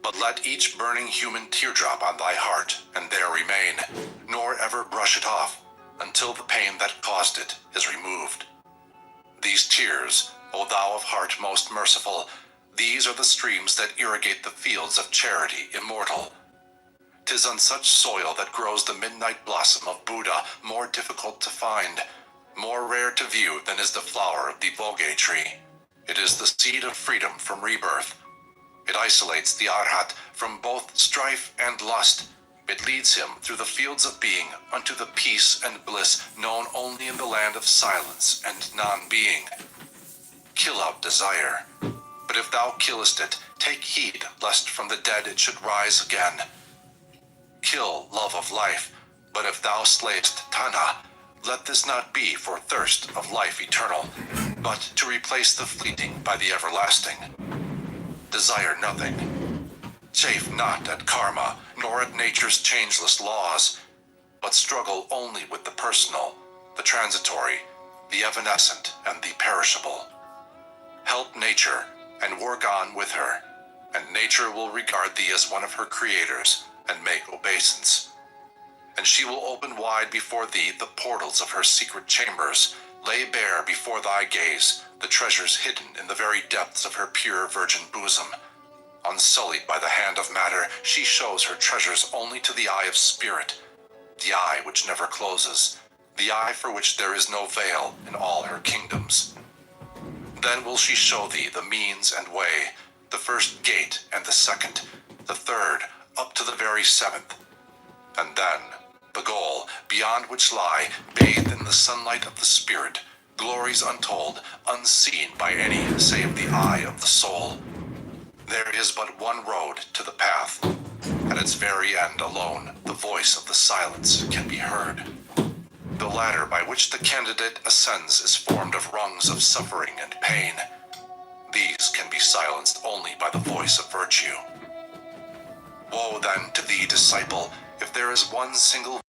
But let each burning human teardrop on thy heart, and there remain, nor ever brush it off, until the pain that caused it is removed. These tears, O thou of heart most merciful, These are the streams that irrigate the fields of charity immortal. 'Tis on such soil that grows the midnight blossom of Buddha, more difficult to find, more rare to view than is the flower of the Voge tree. It is the seed of freedom from rebirth. It isolates the Arhat from both strife and lust. It leads him through the fields of being unto the peace and bliss known only in the land of silence and non-being. Kill out desire. But if thou killest it, take heed lest from the dead it should rise again. Kill love of life, but if thou slayest Tanha, let this not be for thirst of life eternal, but to replace the fleeting by the everlasting. Desire nothing. Chafe not at karma, nor at nature's changeless laws, but struggle only with the personal, the transitory, the evanescent, and the perishable. Help nature, and work on with her, and nature will regard thee as one of her creators, and make obeisance. And she will open wide before thee the portals of her secret chambers, lay bare before thy gaze the treasures hidden in the very depths of her pure virgin bosom. Unsullied by the hand of matter, she shows her treasures only to the eye of spirit, the eye which never closes, the eye for which there is no veil in all her kingdoms. Then will she show thee the means and way, the first gate and the second, the third, up to the very seventh. And then, the goal, beyond which lie, bathed in the sunlight of the spirit, glories untold, unseen by any save the eye of the soul. There is but one road to the path. At its very end alone, the voice of the silence can be heard. The ladder by which the candidate ascends is formed of rungs of suffering and pain. These can be silenced only by the voice of virtue. Woe then to thee, disciple, if there is one single